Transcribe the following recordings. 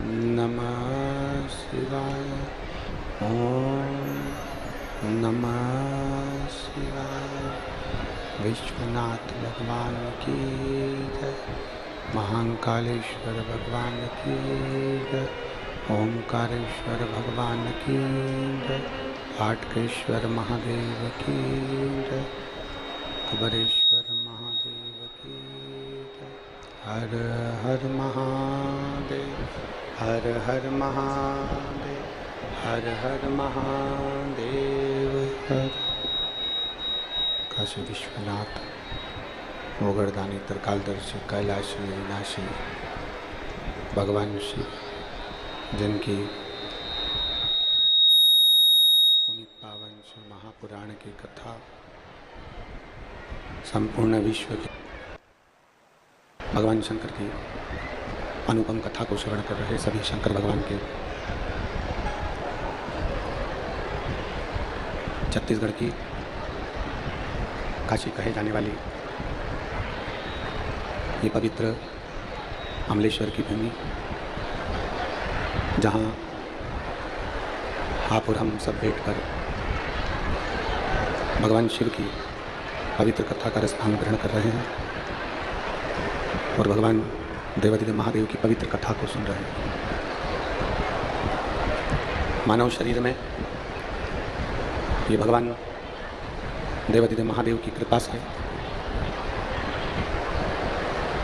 नमः शिवाय। ओम नमः शिवाय। विश्वनाथ भगवान की जय। महाकालेश्वर भगवान की जय। ओमकारेश्वर भगवान की जय। हाटकेश्वर महादेव की जय। कुबेरेश्वर महादेव की जय। हर हर महादेव, हर हर महादेव, हर हर महादेव। हर काशी विश्वनाथ मोगरदानी त्रिकालदर्शी कैलाशी विनाशी भगवान शिव, जिनकी पुनीत पावन शिव महापुराण की कथा संपूर्ण विश्व की भगवान शंकर की अनुपम कथा को श्रवण कर रहे सभी शंकर भगवान के छत्तीसगढ़ की काशी कहे जाने वाली ये पवित्र अमलेश्वर की भूमि, जहाँ आप और हम सब बैठकर भगवान शिव की पवित्र कथा का रसपान ग्रहण कर रहे हैं और भगवान देवादिदेव महादेव की पवित्र कथा को सुन रहे हैं। मानव शरीर में ये भगवान देवादिदेव महादेव की कृपा से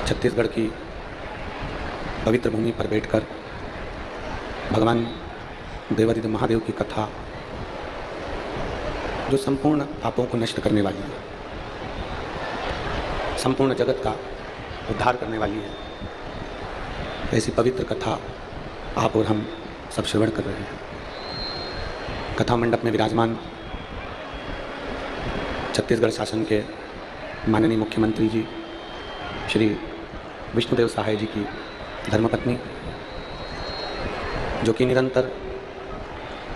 छत्तीसगढ़ की पवित्र भूमि पर बैठकर भगवान देवादिदेव महादेव की कथा, जो संपूर्ण पापों को नष्ट करने वाली है, संपूर्ण जगत का उद्धार करने वाली है, ऐसी पवित्र कथा आप और हम सब श्रवण कर रहे हैं। कथा मंडप में विराजमान छत्तीसगढ़ शासन के माननीय मुख्यमंत्री जी श्री विष्णुदेव साय जी की धर्मपत्नी, जो कि निरंतर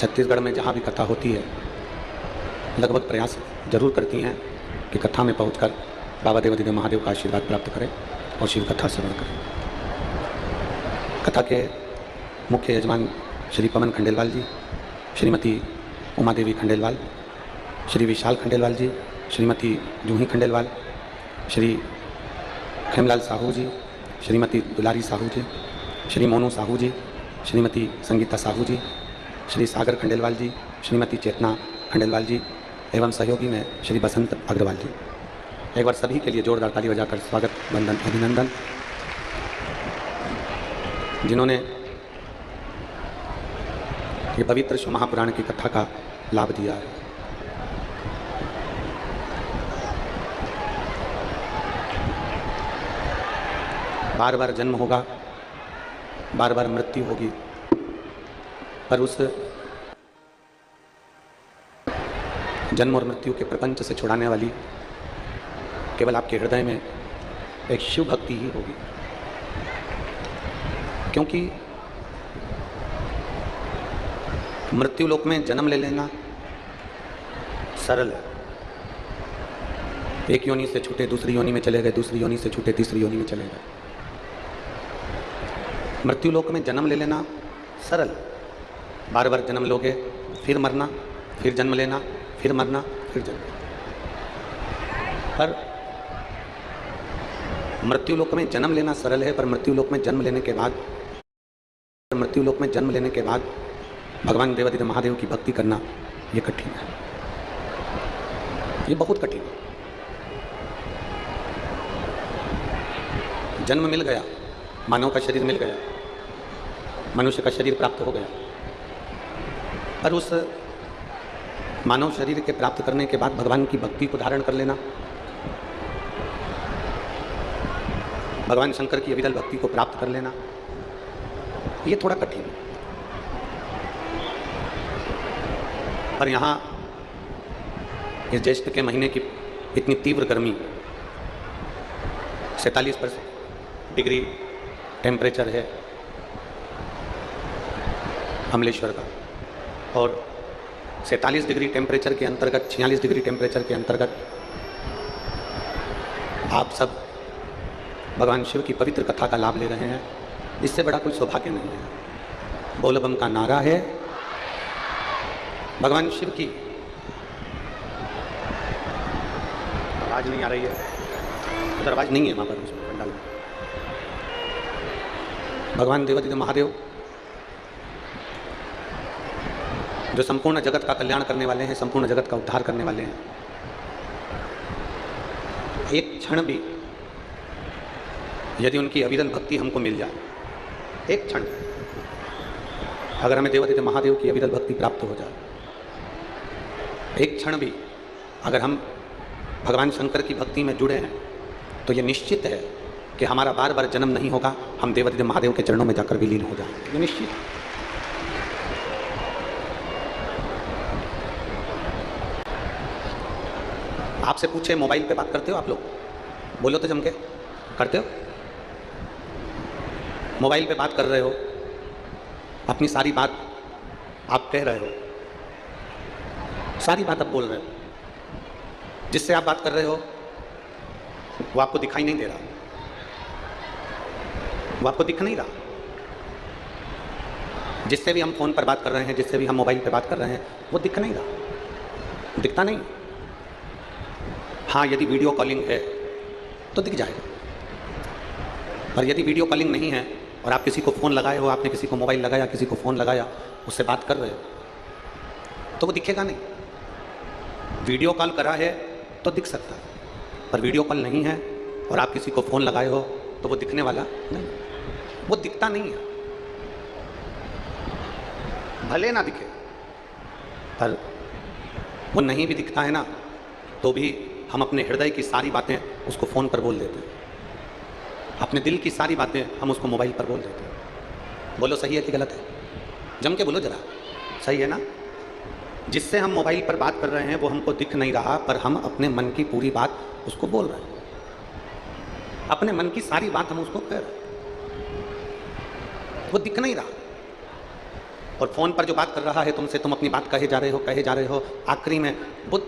छत्तीसगढ़ में जहाँ भी कथा होती है लगभग प्रयास जरूर करती हैं कि कथा में पहुंचकर बाबा देवादिदेव महादेव का आशीर्वाद प्राप्त करें और शिव कथा श्रवण करें। कथा के मुख्य यजमान श्री पवन खंडेलवाल जी, श्रीमती उमा देवी खंडेलवाल, श्री विशाल खंडेलवाल जी, श्रीमती जूही खंडेलवाल, श्री खेमलाल साहू जी, श्रीमती दुलारी साहू जी, श्री मोनू साहू जी, श्रीमती संगीता साहू जी, श्री सागर खंडेलवाल जी, श्रीमती चेतना खंडेलवाल जी एवं सहयोगी में श्री बसंत अग्रवाल जी। एक बार सभी के लिए जोरदार ताली बजाकर स्वागत, वंदन, अभिनंदन, जिन्होंने ये पवित्र शिव महापुराण की कथा का लाभ दिया है। बार बार जन्म होगा, बार बार मृत्यु होगी, पर उस जन्म और मृत्यु के प्रपंच से छुड़ाने वाली केवल आपके हृदय में एक शिव भक्ति ही होगी। क्योंकि मृत्यु लोक में जन्म ले लेना सरल है। एक योनि से छूटे दूसरी योनि में चले गए, दूसरी योनि से छूटे तीसरी योनि में चले गए। मृत्यु लोक में जन्म ले लेना सरल, बार बार जन्म लोगे, फिर मरना, फिर जन्म लेना, फिर मरना, फिर जन्म। पर मृत्यु लोक में जन्म लेना सरल है, पर मृत्यु लोक में जन्म लेने के बाद भगवान देवादिदेव महादेव की भक्ति करना ये कठिन है, ये बहुत कठिन है। जन्म मिल गया, मानव का शरीर मिल गया, मनुष्य का शरीर प्राप्त हो गया, पर उस मानव शरीर के प्राप्त करने के बाद भगवान की भक्ति को धारण कर लेना, भगवान शंकर की अविरल भक्ति को प्राप्त कर लेना, ये थोड़ा कठिन है। पर यहाँ इस ज्येष्ठ के महीने की इतनी तीव्र गर्मी, 47 डिग्री टेम्परेचर है अमलेश्वर का, और 47 डिग्री टेम्परेचर के अंतर्गत, 46 डिग्री टेम्परेचर के अंतर्गत आप सब भगवान शिव की पवित्र कथा का लाभ ले रहे हैं। इससे बड़ा कोई सौभाग्य नहीं है। बोल बम का नारा है। भगवान शिव की आवाज नहीं आ रही है, उधर आवाज नहीं है वहां पर पंडाल में। भगवान देवादिदेव महादेव जो संपूर्ण जगत का कल्याण करने वाले हैं, संपूर्ण जगत का उद्धार करने वाले हैं, एक क्षण भी यदि उनकी अविरल भक्ति हमको मिल जाए, एक क्षण अगर हमें देवादिदेव महादेव की अविरल भक्ति प्राप्त हो जाए, एक क्षण भी अगर हम भगवान शंकर की भक्ति में जुड़े हैं, तो ये निश्चित है कि हमारा बार बार जन्म नहीं होगा, हम देवादिदेव महादेव के चरणों में जाकर विलीन हो जाएंगे, ये निश्चित है। आपसे पूछे मोबाइल पे बात करते हो आप लोग? बोलो तो जम के, करते हो? मोबाइल पे बात कर रहे हो, अपनी सारी बात आप कह रहे हो, सारी बात आप बोल रहे हो, जिससे आप बात कर रहे हो वो आपको दिखाई नहीं दे रहा, वो आपको दिख नहीं रहा। जिससे भी हम फोन पर बात कर रहे हैं, जिससे भी हम मोबाइल पे बात कर रहे हैं, वो दिख नहीं रहा, दिखता नहीं। हाँ, यदि वीडियो कॉलिंग है तो दिख जाएगा, पर यदि वीडियो कॉलिंग नहीं है और आप किसी को फ़ोन लगाए हो, आपने किसी को मोबाइल लगाया, किसी को फ़ोन लगाया, उससे बात कर रहे हो, तो वो दिखेगा नहीं। वीडियो कॉल करा है तो दिख सकता है, पर वीडियो कॉल नहीं है और आप किसी को फ़ोन लगाए हो तो वो दिखने वाला नहीं, वो दिखता नहीं है। भले ना दिखे, पर वो नहीं भी दिखता है ना, तो भी हम अपने हृदय की सारी बातें उसको फ़ोन पर बोल देते हैं, अपने दिल की सारी बातें हम उसको मोबाइल पर बोल देते हैं। बोलो सही है कि गलत है? जम के बोलो जरा, सही है ना? जिससे हम मोबाइल पर बात कर रहे हैं वो हमको दिख नहीं रहा, पर हम अपने मन की पूरी बात उसको बोल रहे हैं, अपने मन की सारी बात हम उसको कह रहे हैं, वो दिख नहीं रहा। और फ़ोन पर जो बात कर रहा है तुमसे, तुम अपनी बात कहे जा रहे हो, आखिरी में वो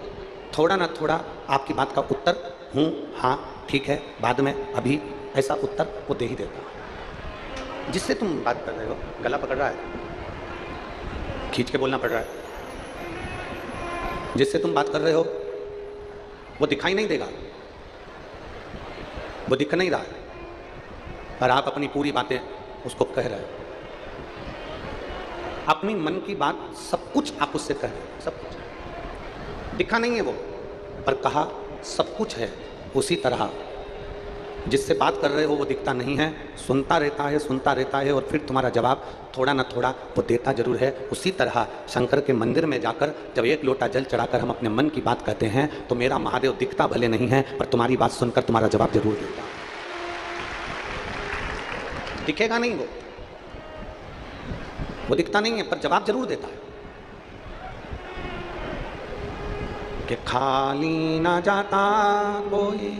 थोड़ा ना थोड़ा आपकी बात का उत्तर हूँ, हाँ, ठीक है, बाद में, अभी, ऐसा उत्तर वो दे ही देता। जिससे तुम बात कर रहे हो गला पकड़ रहा है, खींच के बोलना पड़ रहा है, जिससे तुम बात कर रहे हो वो दिखाई नहीं देगा, वो दिख नहीं रहा है, पर आप अपनी पूरी बातें उसको कह रहे हो, अपनी मन की बात सब कुछ आप उससे कह रहे हो, सब कुछ। दिखा नहीं है वो, पर कहा सब कुछ है। उसी तरह जिससे बात कर रहे हो वो दिखता नहीं है, सुनता रहता है और फिर तुम्हारा जवाब थोड़ा ना थोड़ा वो देता जरूर है। उसी तरह शंकर के मंदिर में जाकर जब एक लोटा जल चढ़ाकर हम अपने मन की बात कहते हैं, तो मेरा महादेव दिखता भले नहीं है, पर तुम्हारी बात सुनकर तुम्हारा जवाब जरूर देता। दिखेगा नहीं वो दिखता नहीं है, पर जवाब जरूर देता है कि खाली ना जाता कोई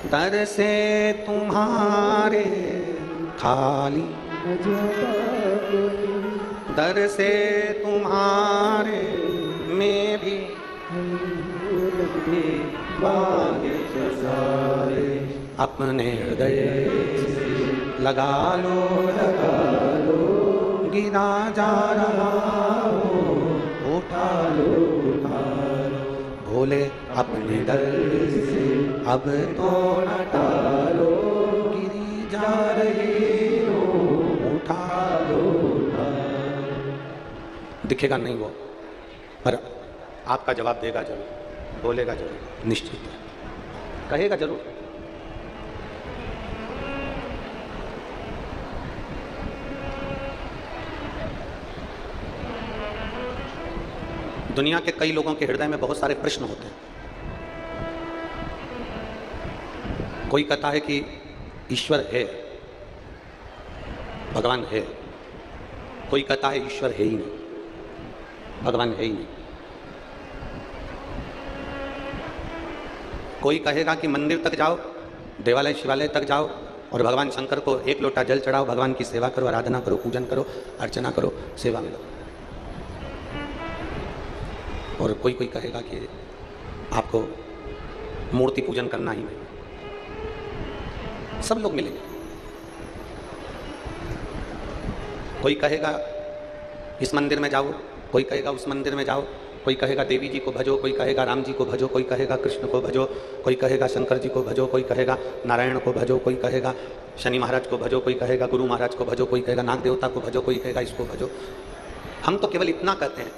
दर से तुम्हारे, खाली न जाता कोई दर से तुम्हारे, मैं भी अपने हृदय लगा लो, गिरा जा रहा हो, उठा लो, भोले अपने दर से अब तो न टालो, गिरी जा रही हो, उठा लो। दिखेगा नहीं वो, पर आपका जवाब देगा जरूर, बोलेगा जरूर, निश्चित है, कहेगा जरूर। दुनिया के कई लोगों के हृदय में बहुत सारे प्रश्न होते हैं। कोई कहता है कि ईश्वर है, भगवान है, कोई कहता है ईश्वर है ही नहीं, भगवान है ही नहीं। कोई कहेगा कि मंदिर तक जाओ, देवालय शिवालय तक जाओ और भगवान शंकर को एक लोटा जल चढ़ाओ, भगवान की सेवा करो, आराधना करो, पूजन करो, अर्चना करो, सेवा में लो। और कोई कोई कहेगा कि आपको मूर्ति पूजन करना ही नहीं। सब लोग मिलेंगे। कोई कहेगा इस मंदिर में जाओ, कोई कहेगा उस मंदिर में जाओ, कोई कहेगा देवी जी को भजो, कोई कहेगा राम जी को भजो, कोई कहेगा कृष्ण को भजो, कोई कहेगा शंकर जी को भजो, कोई कहेगा नारायण को भजो, कोई कहेगा शनि महाराज को भजो, कोई कहेगा गुरु महाराज को भजो, कोई कहेगा नाग देवता को भजो, कोई कहेगा इसको भजो। हम तो केवल इतना कहते हैं,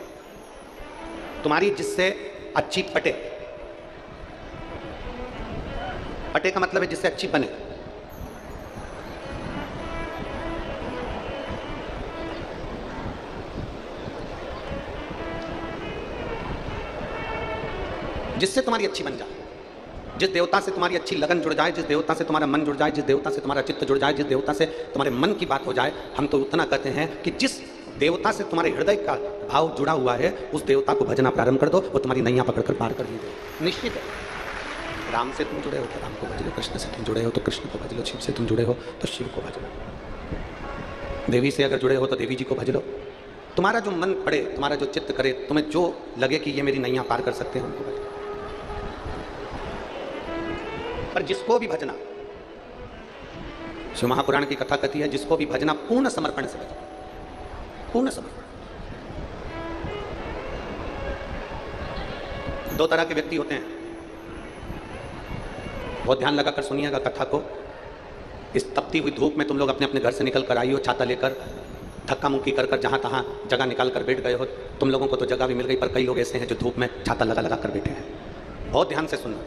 तुम्हारी जिससे अच्छी पटे, पटे का मतलब है जिससे अच्छी बने। जिससे तुम्हारी अच्छी बन जाए, जिस देवता से तुम्हारी अच्छी लगन जुड़ जाए, जिस देवता से तुम्हारा मन जुड़ जाए, जिस देवता से तुम्हारा चित्त जुड़ जाए, जिस देवता से तुम्हारे मन की बात हो जाए। हम तो उतना कहते हैं कि जिस देवता से तुम्हारे हृदय का भाव जुड़ा हुआ है, उस देवता को भजना प्रारंभ कर दो, वो तुम्हारी नैया पकड़कर पार कर देंगे। निश्चित है। राम से तुम जुड़े हो तो राम को भज लो, कृष्ण से तुम जुड़े हो तो कृष्ण को भज लो, शिव से तुम जुड़े हो तो शिव को भज लो, देवी से अगर जुड़े हो तो देवी जी को भज लो। तुम्हारा जो मन पड़े, तुम्हारा जो चित्त करे, तुम्हें जो लगे कि ये मेरी नैया पार कर सकते हैं, उनको भज लो। पर जिसको भी भजना, शिव महापुराण की कथा कहती है, जिसको भी भजना पूर्ण समर्पण से भजना, पूर्ण समर्पण। दो तरह के व्यक्ति होते हैं, बहुत ध्यान लगाकर सुनिएगा कथा को। इस तपती हुई धूप में तुम लोग अपने अपने घर से निकल कर आई हो, छाता लेकर, धक्का मुक्की कर कर जहां तहां जगह निकाल कर बैठ गए हो। तुम लोगों को तो जगह भी मिल गई, पर कई लोग ऐसे हैं जो धूप में छाता लगा लगा कर बैठे हैं। बहुत ध्यान से सुनना,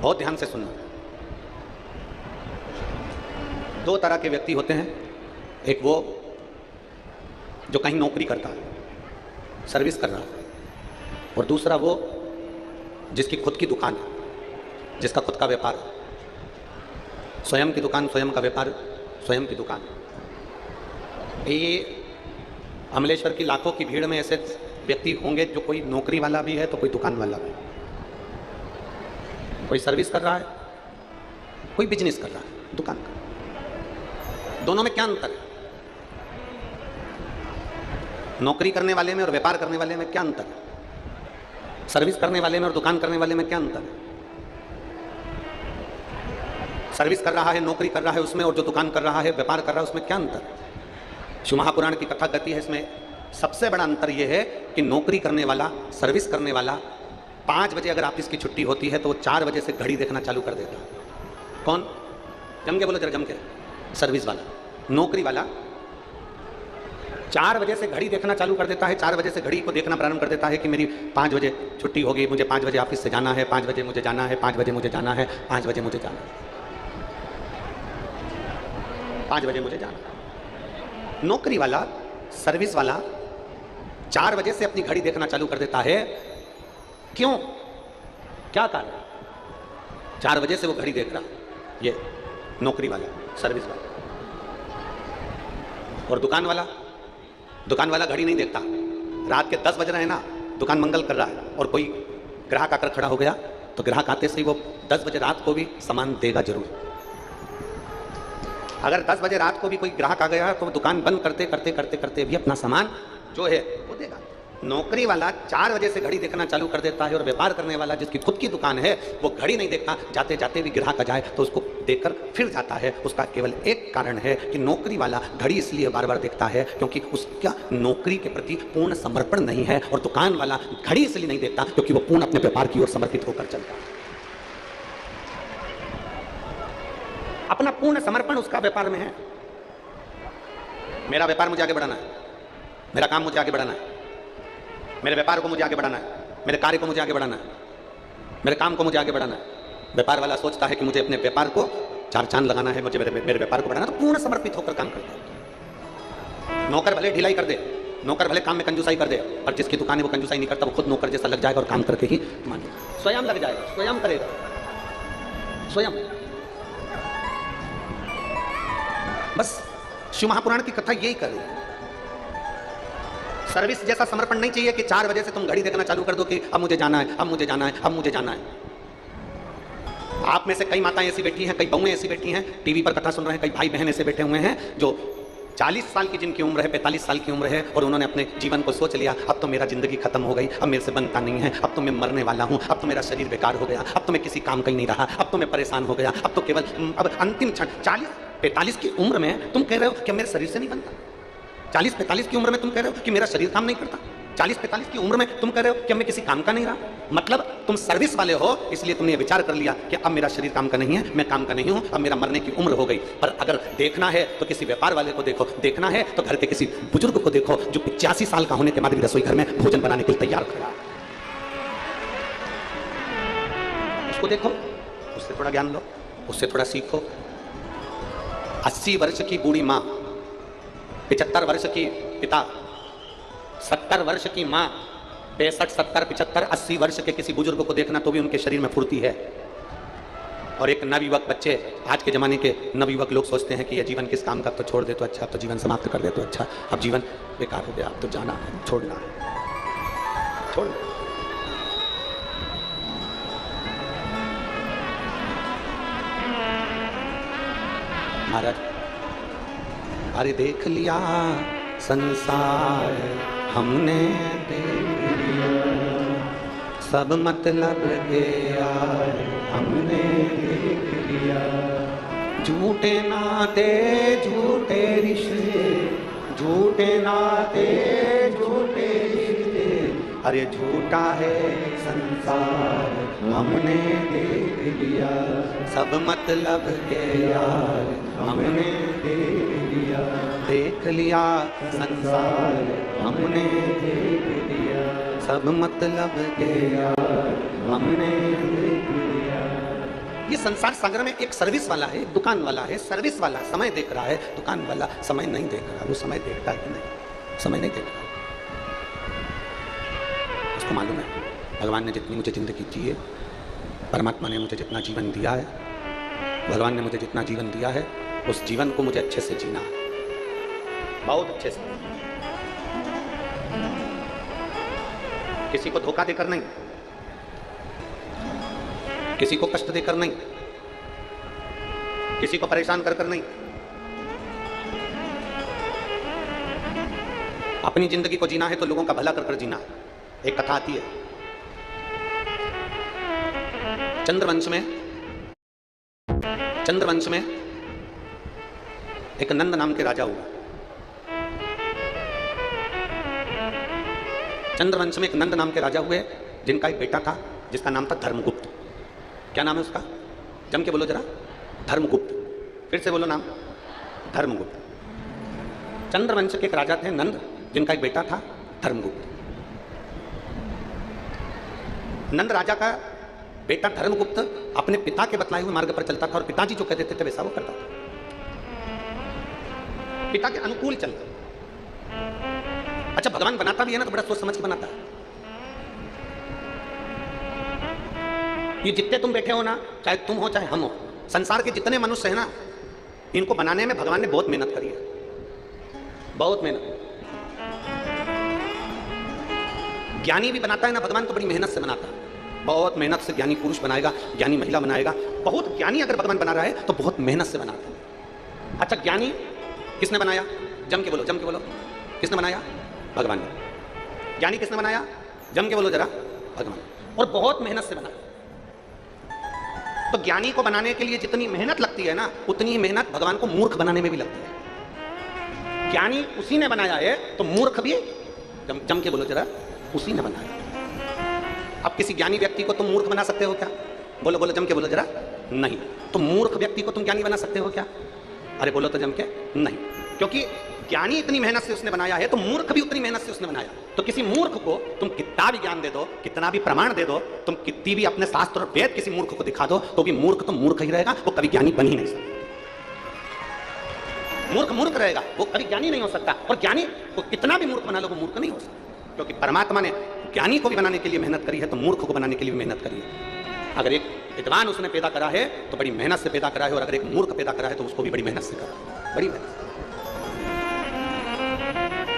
बहुत ध्यान से सुनना। दो तरह के व्यक्ति होते हैं, एक वो जो कहीं नौकरी करता है, सर्विस कर रहा है, और दूसरा वो जिसकी खुद की दुकान है, जिसका खुद का व्यापार है, स्वयं की दुकान, स्वयं का व्यापार, स्वयं की दुकान। ये अमलेश्वर की लाखों की भीड़ में ऐसे व्यक्ति होंगे जो कोई नौकरी वाला भी है तो कोई दुकान वाला भी, कोई सर्विस कर रहा है, कोई बिजनेस कर रहा है, दुकान का। दोनों में क्या अंतर है? नौकरी करने वाले में और व्यापार करने वाले में क्या अंतर है? सर्विस करने वाले में और दुकान करने वाले में क्या अंतर है? सर्विस कर रहा है, नौकरी कर रहा है उसमें, और जो दुकान कर रहा है, व्यापार कर रहा है, उसमें क्या अंतर है? शिव महापुराण की कथा कहती है इसमें सबसे बड़ा अंतर यह है कि नौकरी करने वाला, सर्विस करने वाला 5 बजे अगर ऑफिस की छुट्टी होती है तो वो 4 बजे से घड़ी देखना चालू कर देता है। कौन? जम के बोलो जरा, जम के। सर्विस वाला। नौकरी वाला 4 बजे से घड़ी देखना चालू कर देता है, 4 बजे से घड़ी को देखना प्रारंभ कर देता है कि मेरी 5 बजे छुट्टी होगी, मुझे 5 बजे ऑफिस से जाना है, 5 बजे मुझे जाना है, 5 बजे मुझे जाना है, 5 बजे मुझे जाना है, 5 बजे मुझे जाना है। नौकरी वाला, सर्विस वाला 4 बजे से अपनी घड़ी देखना चालू कर देता है। क्यों? क्या कारण? 4 बजे से वो घड़ी देख रहा, ये नौकरी वाला, सर्विस वाला। और दुकान वाला, दुकान वाला घड़ी नहीं देखता। रात के 10 बज रहे हैं ना, दुकान मंगल कर रहा है, और कोई ग्राहक आकर खड़ा हो गया तो ग्राहक आते से ही वो 10 बजे रात को भी सामान देगा जरूर। अगर 10 बजे रात को भी कोई ग्राहक आ गया तो दुकान बंद करते करते करते करते भी अपना सामान जो है वो देगा। नौकरी वाला 4 बजे से घड़ी देखना चालू कर देता है, और व्यापार करने वाला जिसकी खुद की दुकान है वो घड़ी नहीं देखता। जाते जाते भी ग्राहक आ जाए तो उसको देखकर फिर जाता है। उसका केवल एक कारण है कि नौकरी वाला घड़ी इसलिए बार बार देखता है क्योंकि उसका नौकरी के प्रति पूर्ण समर्पण नहीं है, और दुकान वाला घड़ी इसलिए नहीं देखता क्योंकि वो पूर्ण अपने व्यापार की ओर समर्पित होकर चलता है। अपना पूर्ण समर्पण उसका व्यापार में है। मेरा व्यापार मुझे आगे बढ़ाना है, मेरा काम मुझे आगे बढ़ाना है, मेरे व्यापार को मुझे आगे बढ़ाना है, मेरे कार्य को मुझे आगे बढ़ाना है, मेरे काम को मुझे आगे बढ़ाना है। व्यापार वाला सोचता है कि मुझे अपने व्यापार को 4 चांद लगाना है, मुझे मेरे व्यापार को बढ़ाना, तो पूर्ण समर्पित होकर काम करता है। नौकर भले ढिलाई कर दे, नौकर भले काम में कंजूसाई कर दे, पर जिसकी दुकान है वो कंजूसाई नहीं करता, वो खुद नौकर जैसा लग जाएगा और काम करके ही मानेगा, स्वयं लग जाएगा, स्वयं करेगा, स्वयं। बस शिव महापुराण की कथा यही कर रही है। सर्विस जैसा समर्पण नहीं चाहिए कि 4 बजे से तुम घड़ी देखना चालू कर दो कि अब मुझे जाना है, अब मुझे जाना है, अब मुझे जाना है। आप में से कई माताएं ऐसी बैठी हैं, कई बहुएं ऐसी बैठी हैं, टीवी पर कथा सुन रहे हैं, कई भाई बहन ऐसे बैठे हुए हैं जो 40 साल की जिनकी उम्र है, 45 साल की उम्र है, और उन्होंने अपने जीवन को सोच लिया अब तो मेरा जिंदगी खत्म हो गई, अब मेरे से बनता नहीं है, अब तो मैं मरने वाला हूँ, अब तो मेरा शरीर बेकार हो गया, अब तो मैं किसी काम का ही नहीं रहा, अब तो मैं परेशान हो गया, अब तो केवल अब अंतिम क्षण 40-45 की उम्र में तुम कह रहे हो कि मेरे शरीर से नहीं बनता। 40-45 की उम्र में तुम कह रहे हो कि मेरा शरीर काम नहीं करता। 40-45 की उम्र में तुम कह रहे हो कि मैं किसी काम का नहीं रहा। मतलब तुम सर्विस वाले हो, इसलिए तुमने ये विचार कर लिया कि अब मेरा शरीर काम का नहीं है, मैं काम का नहीं हूं, अब मेरा मरने की उम्र हो गई। पर अगर देखना है तो किसी व्यापार वाले को देखो, देखना है तो घर के किसी बुजुर्ग को देखो जो 85 साल का होने के बाद भी रसोई घर में भोजन बनाने के लिए तैयार खड़ा है। उसको देखो, उससे थोड़ा ज्ञान लो, उससे थोड़ा सीखो। 80 वर्ष की बूढ़ी माँ, 75 वर्ष की पिता, 70 वर्ष की माँ, 65, 70, 75, 80 वर्ष के किसी बुजुर्ग को देखना तो भी उनके शरीर में फुर्ती है। और एक नवयुवक बच्चे, आज के जमाने के नवयुवक लोग सोचते हैं कि ये जीवन किस काम का, तो छोड़ दे तो अच्छा, अब तो जीवन समाप्त कर दे तो अच्छा, अब जीवन बेकार हो गया, अब तो जाना है, छोड़ना है, छोड़ दे। महाराज, अरे देख लिया संसार हमने, देख लिया सब मतलब के यार हमने, देख लिया झूठे नाते झूठे रिश्ते, झूठे नाते झूठे रिश्ते, अरे झूठा है संसार हमने देख लिया सब मतलब के यार हमने देख लिया संसार हमने देख लिया सब मतलब के यार हमने देख लिया। ये संसार सागर में एक सर्विस वाला है, एक दुकान वाला है, सर्विस वाला समय देख रहा है, दुकान वाला समय नहीं देख रहा। वो समय देखता है कि नहीं, समय नहीं देख रहा। उसको मालूम है भगवान ने जितनी मुझे जिंदगी दी है, परमात्मा ने मुझे जितना जीवन दिया है, भगवान ने मुझे जितना जीवन दिया है, उस जीवन को मुझे अच्छे से जीना है, बहुत अच्छे से। किसी को धोखा देकर नहीं, किसी को कष्ट देकर नहीं, किसी को परेशान कर नहीं, अपनी जिंदगी को जीना है तो लोगों का भला कर जीना है। एक कथा आती है, चंद्रवंश में एक नंद नाम के राजा हुआ। चंद्रवंश में एक नंद नाम के राजा हुए, जिनका एक बेटा था जिसका नाम था धर्मगुप्त। क्या नाम है उसका? जम के बोलो जरा, धर्मगुप्त। फिर से बोलो नाम, धर्मगुप्त। चंद्रवंश के एक राजा थे नंद, जिनका एक बेटा था धर्मगुप्त। नंद राजा का बेटा धर्मगुप्त अपने पिता के बतलाए हुए मार्ग पर चलता था और पिताजी जो कह देते थे वैसा वो करता था, पिता के अनुकूल चलता। अच्छा, भगवान बनाता भी है ना तो बड़ा सोच समझ के बनाता है। ये जितने तुम बैठे हो ना, चाहे तुम हो चाहे हम हो, संसार के जितने मनुष्य हैं ना, इनको बनाने में भगवान ने बहुत मेहनत करी है, बहुत मेहनत। ज्ञानी भी बनाता है ना भगवान तो बड़ी मेहनत से बनाता है, बहुत मेहनत से ज्ञानी पुरुष बनाएगा, ज्ञानी महिला बनाएगा। बहुत ज्ञानी अगर भगवान बना रहा है तो बहुत मेहनत से बनाता है। अच्छा, ज्ञानी किसने बनाया? जम के बोलो, जम के बोलो, किसने बनाया? भगवान ने। ज्ञानी किसने बनाया? जम के बोलो जरा, भगवान। और बहुत मेहनत से बनाया। तो ज्ञानी को बनाने के लिए जितनी मेहनत लगती है ना, उतनी ही मेहनत भगवान को मूर्ख बनाने में भी लगती है। ज्ञानी उसी ने बनाया है तो मूर्ख भी, जम के बोलो जरा, उसी ने बनाया। अब किसी ज्ञानी व्यक्ति को तुम मूर्ख बना सकते हो क्या? बोलो बोलो, जम के बोलो जरा, नहीं। तो मूर्ख व्यक्ति को तुम ज्ञानी बना सकते हो क्या? अरे बोलो तो जम के, नहीं। क्योंकि ज्ञानी इतनी मेहनत से उसने बनाया है तो मूर्ख भी उतनी मेहनत से उसने बनाया। तो किसी मूर्ख को तुम कितना भी ज्ञान दे दो, कितना भी प्रमाण दे दो, तुम कितनी भी अपने शास्त्र और वेद किसी मूर्ख को दिखा दो, तो भी मूर्ख तो मूर्ख ही रहेगा, वो कभी ज्ञानी बन ही नहीं सकता। मूर्ख मूर्ख रहेगा, वो कभी ज्ञानी नहीं हो सकता। और ज्ञानी को कितना भी मूर्ख बना लो, वो मूर्ख नहीं हो सकता। क्योंकि परमात्मा ने ज्ञानी को भी बनाने के लिए मेहनत करी है तो मूर्ख को बनाने के लिए भी मेहनत करी है। अगर एक विद्वान उसने पैदा करा है तो बड़ी मेहनत से पैदा करा है, और अगर एक मूर्ख पैदा करा है तो उसको भी बड़ी मेहनत से करा, बड़ी मेहनत।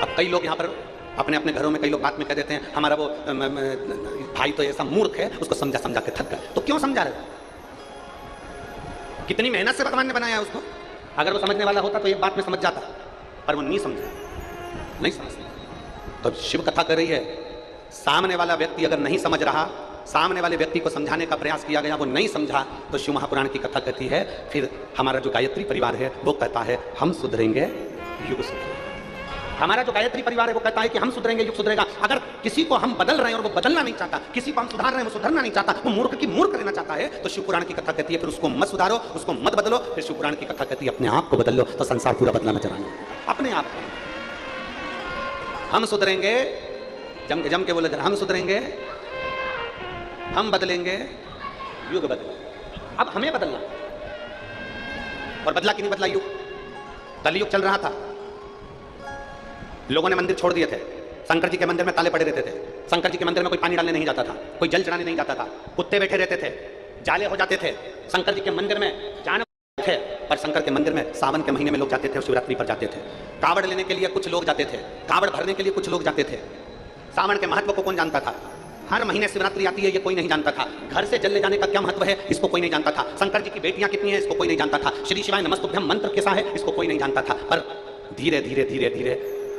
अब कई लोग यहाँ पर अपने अपने घरों में कई लोग बात में कह देते हैं, हमारा वो भाई तो ऐसा मूर्ख है, उसको समझा समझा के थक गए। तो क्यों समझा रहे? कितनी मेहनत से भगवान ने बनाया है उसको। अगर वो समझने वाला होता तो एक बात में समझ जाता, पर वो नहीं समझा, नहीं समझ। तो शिव कथा कर रही है, सामने वाला व्यक्ति अगर नहीं समझ रहा, सामने वाले व्यक्ति को समझाने का प्रयास किया गया, वो नहीं समझा, तो शिव महापुराण की कथा कहती है, फिर हमारा जो गायत्री परिवार है वो कहता है हम सुधरेंगे, युग सुधरेगा। हमारा जो गायत्री परिवार है वो कहता है कि हम सुधरेंगे, युग सुधरेगा। अगर किसी को हम बदल रहे हैं और वो बदलना नहीं चाहता, किसी को हम सुधार रहे हैं वो सुधरना नहीं चाहता, वो मूर्ख की मूर्ख रहना चाहता है, तो शिव पुराण की कथा कहती है फिर उसको मत सुधारो, उसको मत बदलो। फिर शिव पुराण की कथा कहती है अपने आप को बदल लो, तो संसार पूरा बदला नजर आना अपने आप को। हम सुधरेंगे, जम के बोले जरा, हम सुधरेंगे, हम बदलेंगे, युग बदले। अब हमें बदलना, और बदला कि नहीं बदला युग। कलयुग चल रहा था, लोगों ने मंदिर छोड़ दिए थे, शंकर जी के मंदिर में ताले पड़े रहते थे, शंकर जी के मंदिर में कोई पानी डालने नहीं जाता था, कोई जल चढ़ाने नहीं जाता था, कुत्ते बैठे रहते थे, जाले हो जाते थे। शंकर जी के मंदिर में जाने थे, पर शंकर के मंदिर में सावन के महीने में लोग जाते थे और शिवरात्रि पर जाते थे। कावड़ लेने के लिए कुछ लोग जाते थे, कावड़ भरने के लिए कुछ लोग जाते थे। सावन के महत्व को कौन जानता था? हर महीने शिवरात्रि आती है, ये कोई नहीं जानता था। घर से जल ले जाने का क्या महत्व है, इसको कोई नहीं जानता था। शंकर जी की बेटियां कितनी हैं, इसको कोई नहीं जानता था। श्री शिवाय नमस्तुभ्यम मंत्र कैसा है, इसको कोई नहीं जानता था। पर धीरे धीरे धीरे धीरे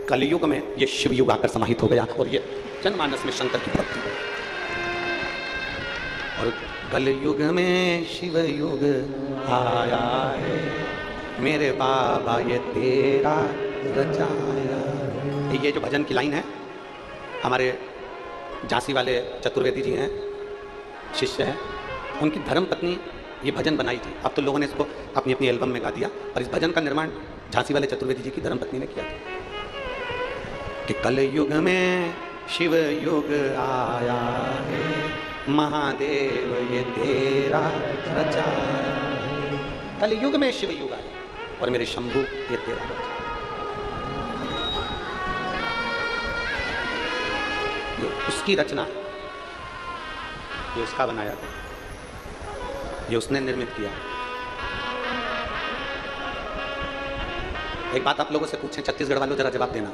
कलयुग में ये शिव युग आकर समाहित हो गया और ये जनमानस में शंकर की भक्ति हुई। और कलयुग में शिव युग आया है, मेरे बाबा ये तेरा रचाया। ये जो भजन की लाइन है, हमारे झांसी वाले चतुर्वेदी जी हैं, शिष्य हैं, उनकी धर्म पत्नी ये भजन बनाई थी। अब तो लोगों ने इसको अपनी अपनी एल्बम में गा दिया, पर इस भजन का निर्माण झांसी वाले चतुर्वेदी जी की धर्म पत्नी ने किया था कि कलयुग में शिव युग आया है, महादेव ये तेरा रचाया। कलयुग में शिव युग आया और मेरे शंभु ये तेरा रचाया। उसकी रचना, ये उसका बनाया था, ये उसने निर्मित किया। एक बात आप लोगों से पूछें, छत्तीसगढ़ वालों जरा जवाब देना,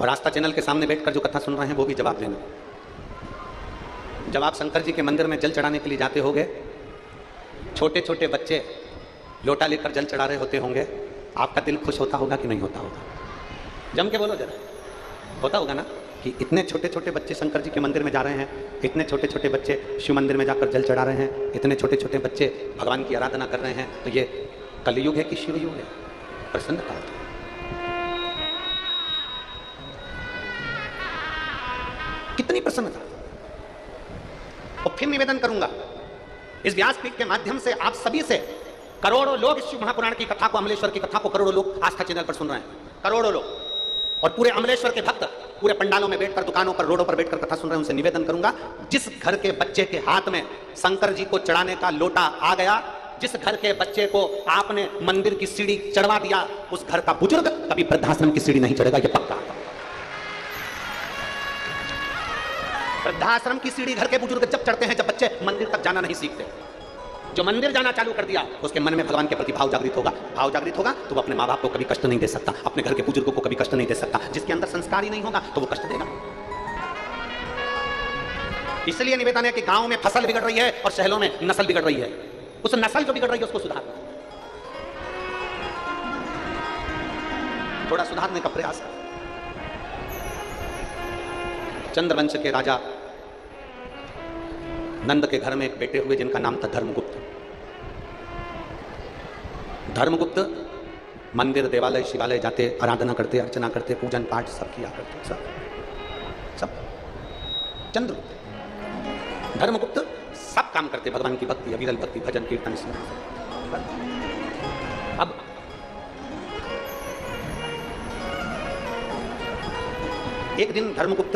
और आस्था चैनल के सामने बैठकर जो कथा सुन रहे हैं वो भी जवाब देना। जब आप शंकर जी के मंदिर में जल चढ़ाने के लिए जाते होंगे, छोटे छोटे बच्चे लोटा लेकर जल चढ़ा रहे होते होंगे, आपका दिल खुश होता होगा कि नहीं होता होगा? जम के बोलो जरा, होता होगा ना कि इतने छोटे छोटे बच्चे शंकर जी के मंदिर में जा रहे हैं, इतने छोटे छोटे बच्चे शिव मंदिर में जाकर जल चढ़ा रहे हैं, इतने छोटे छोटे बच्चे भगवान की आराधना कर रहे हैं। तो ये कलयुग है कि शिव युग है? प्रसन्नता। कितनी प्रसन्नता। और फिर निवेदन करूंगा इस व्यासपीठ के माध्यम से आप सभी से, करोड़ों लोग इस शिव महापुराण की कथा को, अमलेश्वर की कथा को करोड़ों लोग आस्था चैनल पर सुन रहे हैं, करोड़ों लोग, और पूरे अमलेश्वर के भक्त पूरे पंडालों में बैठकर, दुकानों पर, रोडों पर बैठकर कथा सुन रहे हैं। उनसे निवेदन करूंगा, जिस घर के बच्चे के हाथ में शंकर जी को चढ़ाने का लोटा आ गया, जिस घर के बच्चे को आपने मंदिर की सीढ़ी चढ़वा दिया, उस घर का बुजुर्ग कभी वृद्धाश्रम की सीढ़ी नहीं चढ़ेगा, यह पक्का। वृद्धाश्रम की सीढ़ी घर के बुजुर्ग जब चढ़ते हैं, जब बच्चे मंदिर तक जाना नहीं सीखते। जो मंदिर जाना चालू कर दिया, उसके मन में भगवान के प्रति भाव जागृत होगा। भाव जागृत होगा तो वो अपने माँ बाप को कभी कष्ट नहीं दे सकता, अपने घर के बुजुर्गों को कभी कष्ट नहीं दे सकता। जिसके अंदर संस्कार ही नहीं होगा तो वो कष्ट देगा। इसलिए निवेदन है कि गांव में फसल बिगड़ रही है और शहरों में नस्ल बिगड़ रही है। उस नस्ल जो बिगड़ रही है उसको सुधारना, थोड़ा सुधारने का प्रयास है। चंद्रवंश के राजा नंद के घर में एक बेटे हुए जिनका नाम था धर्मगुप्त। धर्मगुप्त मंदिर, देवालय, शिवालय जाते, आराधना करते, अर्चना करते, पूजन पाठ सब किया करते, सब। चंद्रगुप्त, धर्मगुप्त सब काम करते, भगवान की भक्ति, अविरल भक्ति, भजन, कीर्तन, स्मरण। अब एक दिन धर्मगुप्त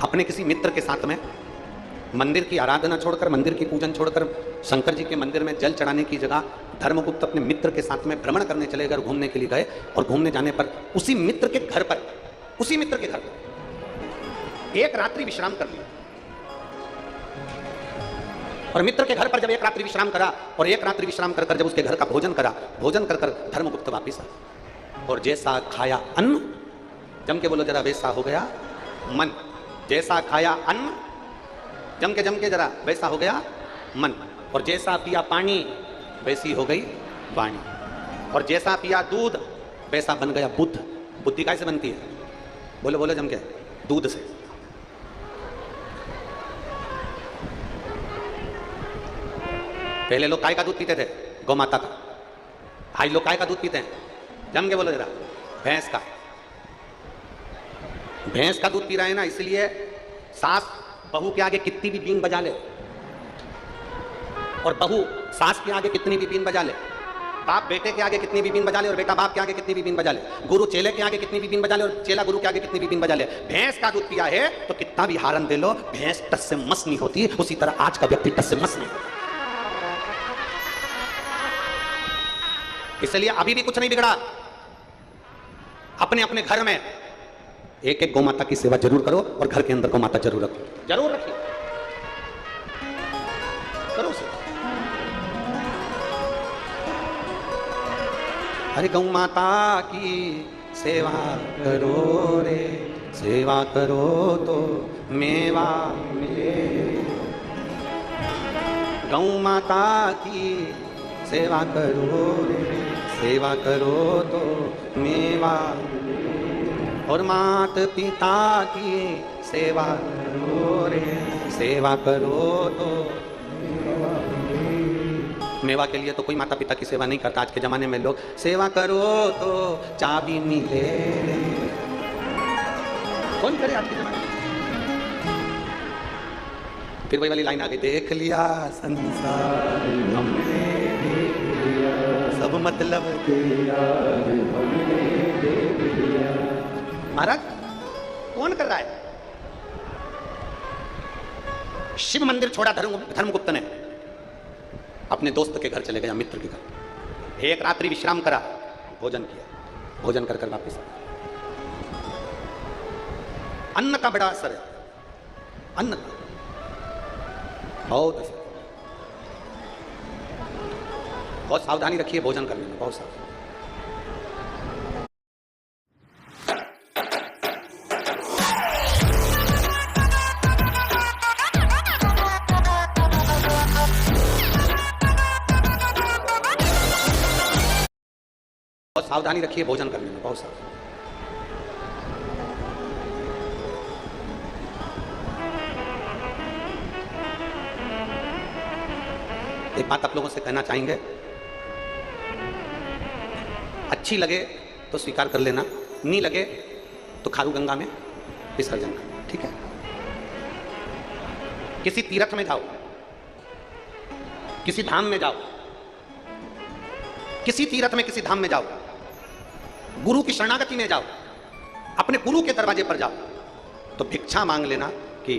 अपने किसी मित्र के साथ में मंदिर की आराधना छोड़कर, मंदिर की पूजन छोड़कर, शंकर जी के मंदिर में जल चढ़ाने की जगह धर्मगुप्त अपने मित्र के साथ में भ्रमण करने चले गए, घूमने के लिए गए। और घूमने जाने पर उसी मित्र के घर पर एक रात्रि विश्राम कर लिया। और मित्र के घर पर जब एक रात्रि विश्राम करा, और एक रात्रि विश्राम कर जब उसके घर का भोजन करा, भोजन कर धर्मगुप्त वापिस आया। और जैसा खाया अन्न, जम के बोलो जरा, वैसा हो गया मन। जैसा खाया अन्न, जम के जरा, वैसा हो गया मन। और जैसा पिया पानी, वैसी हो गई वाणी। और जैसा पिया दूध, वैसा बन गया बुद्ध। बुद्धि कैसे बनती है? बोलो बोलो जम के, दूध से। पहले लोग गाय का दूध पीते थे, गौ माता का। आज लोग गाय का दूध पीते हैं, जम के बोलो जरा, भैंस का। भैंस का दूध पी रहे हैं ना, इसलिए सास बहू के आगे कितनी भी बीन बजा ले, और बहू सास के आगे कितनी भी बीन बजा ले, बाप बेटे के आगे कितनी भी बीन बजा ले, और बेटा बाप के आगे कितनी भी बीन बजा ले, गुरु चेले के आगे कितनी भी बीन बजा ले, और चेला गुरु के आगे कितनी भी बीन बजा ले, भैंस का दूध पिया है तो कितना भी हारन दे लो, भैंस टस से मस नहीं होती। उसी तरह आज का व्यक्ति टस से मस नहीं होता। इसलिए अभी भी कुछ नहीं बिगड़ा। अपने अपने घर में एक एक गौमाता की सेवा जरूर करो, और घर के अंदर गौमाता जरूर रखो, जरूर रखिए, करो उसे। अरे गौ माता की सेवा करो रे, सेवा करो तो मेवा मिले। गौ माता की सेवा करो रे, सेवा करो तो मेवा, और मात पिता की सेवा करो रे, सेवा करो तो मेवा के लिए तो कोई माता पिता की सेवा नहीं करता। आज के जमाने में लोग सेवा करो तो चाबी मिले, कौन करे आज के जमाने में। फिर वही वाली लाइन आ गई, देख लिया संसार हमने, सब मतलब महाराज कौन कर रहा है। शिव मंदिर छोड़ा धर्मगुप्त ने, अपने दोस्त के घर चले गया, मित्र के घर, एक रात्रि विश्राम करा, भोजन किया, भोजन कर वापस आया। अन्न का बड़ा असर है, अन्न का बहुत असर, बहुत सावधानी रखिए भोजन करने में, बहुत सावधानी। बहुत सावधानी रखिए भोजन करने में, बहुत सावधानी। एक बात आप लोगों से कहना चाहेंगे, अच्छी लगे तो स्वीकार कर लेना, नहीं लगे तो खारू गंगा में विसर्जन करना, ठीक है। किसी तीर्थ में जाओ, किसी धाम में जाओ, किसी तीर्थ में किसी धाम में जाओ, गुरु की शरणागति में जाओ, अपने गुरु के दरवाजे पर जाओ, तो भिक्षा मांग लेना कि